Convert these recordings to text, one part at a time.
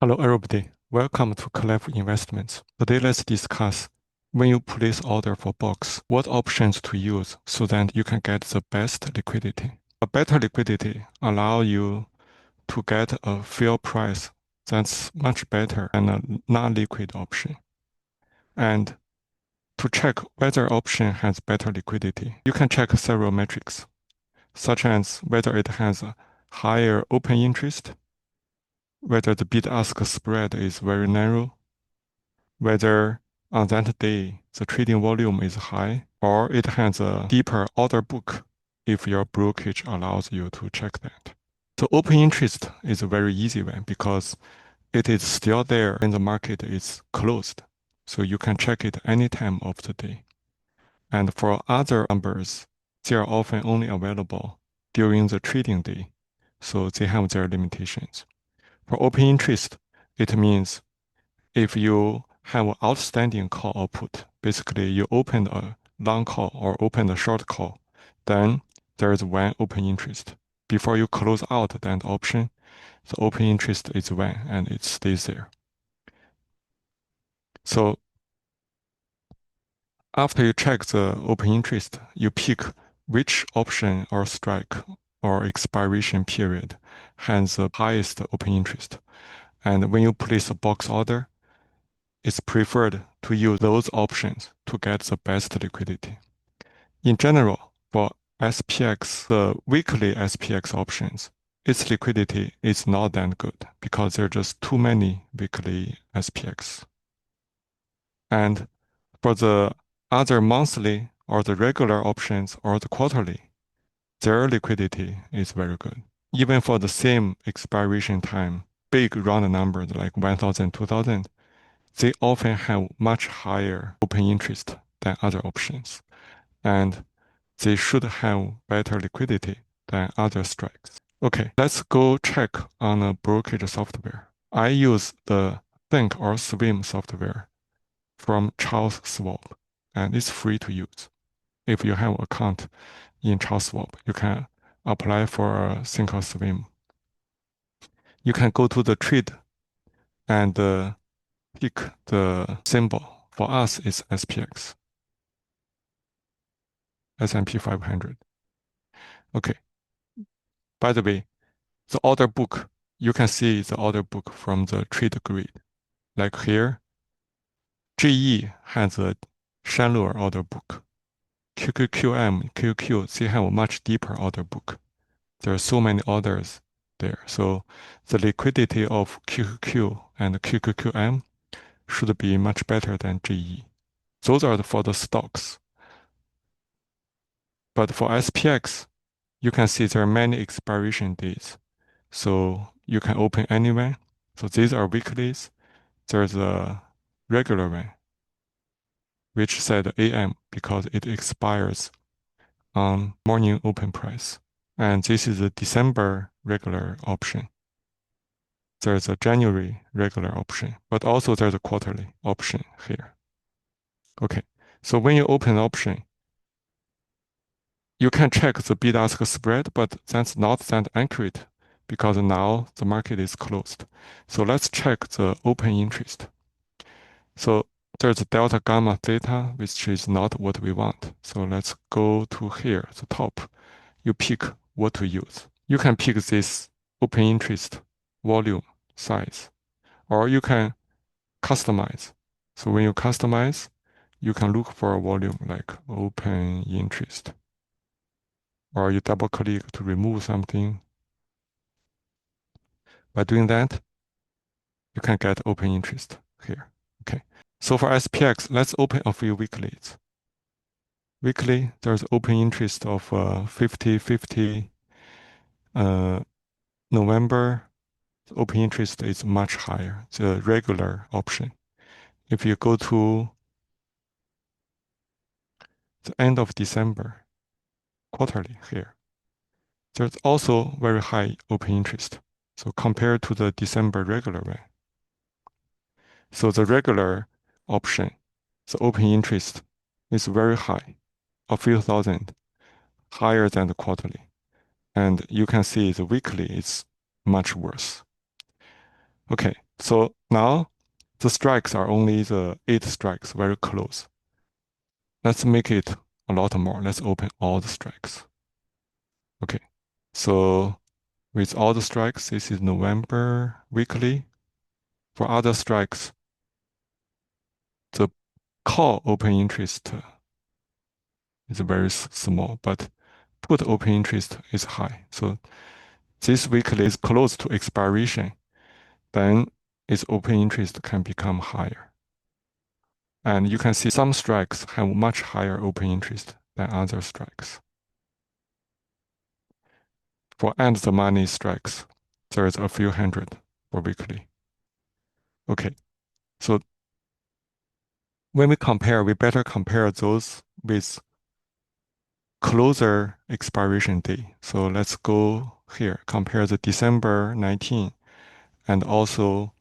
Hello everybody, welcome to Clef Investments. Today let's discuss when you place order for box, what options to use so that you can get the best liquidity. A better liquidity allows you to get a fair price that's much better than a non-liquid option. And to check whether option has better liquidity, you can check several metrics, such as whether it has a higher open interest, whether the bid-ask spread is very narrow, whether on that day the trading volume is high or it has a deeper order book if your brokerage allows you to check that. The open interest is a very easy one because it is still there when the market is closed. So you can check it any time of the day. And for other numbers, they are often only available during the trading day. So they have their limitations. For open interest, it means if you have an outstanding call or put, basically you opened a long call or opened a short call, then there is one open interest. Before you close out that option, the open interest is one and it stays there. So after you check the open interest, you pick which option or strike or expiration period has the highest open interest. And when you place a box order, it's preferred to use those options to get the best liquidity. In general, for SPX, the weekly SPX options, its liquidity is not that good because there are just too many weekly SPX. And for the other monthly or the regular options or the quarterly, their liquidity is very good. Even for the same expiration time, big round numbers like 1,000, 2,000, they often have much higher open interest than other options, and they should have better liquidity than other strikes. Okay, let's go check on a brokerage software. I use the Think or Swim software from Charles Schwab, and it's free to use. If you have an account in Charles Schwab, you can apply for a Think or Swim. You can go to the trade and pick the symbol. For us, it's SPX, S&P 500. Okay. By the way, the order book, you can see the order book from the trade grid. Like here, GE has a shallower order book. QQQM, QQ, they have a much deeper order book. There are so many orders there. So the liquidity of QQQ and QQQM should be much better than GE. Those are for the stocks. But for SPX, you can see there are many expiration dates. So you can open anywhere. So these are weeklies. There's a regular one, which said AM because it expires on morning open price. And this is a December regular option. There's a January regular option, but also there's a quarterly option here. Okay, so when you open an option, you can check the bid-ask spread, but that's not that accurate because now the market is closed. So let's check the open interest. So there's delta gamma theta, which is not what we want. So let's go to here, the top. You pick what to use. You can pick this open interest, volume, size, or you can customize. So when you customize, you can look for a volume like open interest, or you double click to remove something. By doing that, you can get open interest here. Okay. So for SPX, let's open a few weeklies. Weekly, there's open interest of 50-50. November, the open interest is much higher, the regular option. If you go to the end of December, quarterly here, there's also very high open interest. So compared to the December regular one. So the regular option, the open interest is very high, a few thousand, higher than the quarterly. And you can see the weekly is much worse. Okay, So now the strikes are only the 8 strikes, very close. Let's make it a lot more. Let's open all the strikes. Okay, so with all the strikes, this is November weekly. For other strikes, the call open interest is very small, but put open interest is high. So this weekly is close to expiration, then its open interest can become higher. And you can see some strikes have much higher open interest than other strikes. For end the money strikes, there's a few hundred for weekly. Okay, so when we compare, we better compare those with closer expiration day. So let's go here, compare the December 19 and also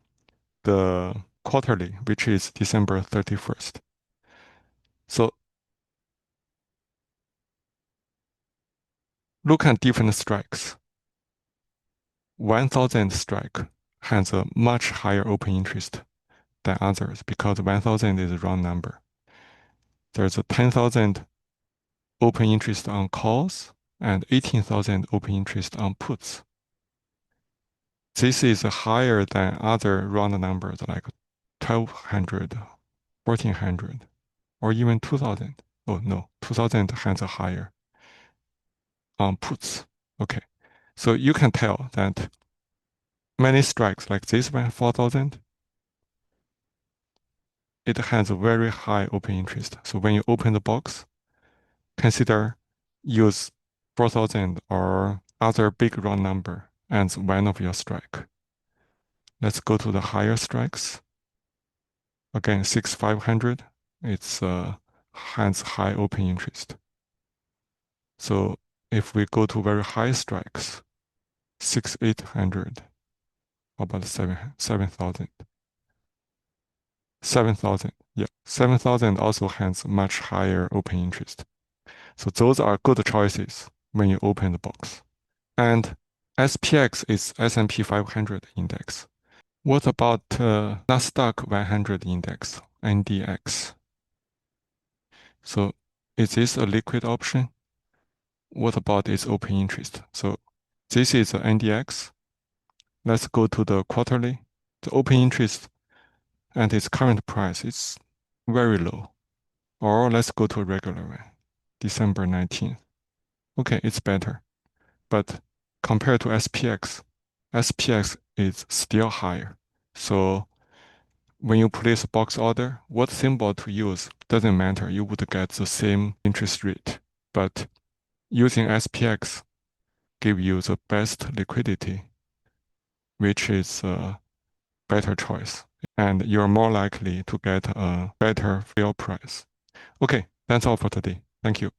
the quarterly, which is December 31st. So look at different strikes. 1000 strike has a much higher open interest than others because 1000 is a round number. There's a 10,000 open interest on calls and 18,000 open interest on puts. This is higher than other round numbers like 1200, 1400, or even 2000. Oh no, 2000 has a higher on puts. Okay, so you can tell that many strikes like this one, 4000, it has a very high open interest. So when you open the box, consider use 4000 or other big round number as one of your strike. Let's go to the higher strikes. Again, 6500, it's has high open interest. So if we go to very high strikes, 6800, about 7,000. 7,000, yeah, 7,000 also has much higher open interest. So those are good choices when you open the box. And SPX is S&P 500 index. What about Nasdaq 100 index, NDX? So is this a liquid option? What about its open interest? So this is the NDX. Let's go to the quarterly. The open interest and its current price is very low. Or let's go to a regular one, December 19th. Okay, it's better. But compared to SPX, SPX is still higher. So when you place a box order, what symbol to use doesn't matter. You would get the same interest rate. But using SPX give you the best liquidity, which is a better choice. And you're more likely to get a better fair price. Okay, that's all for today. Thank you.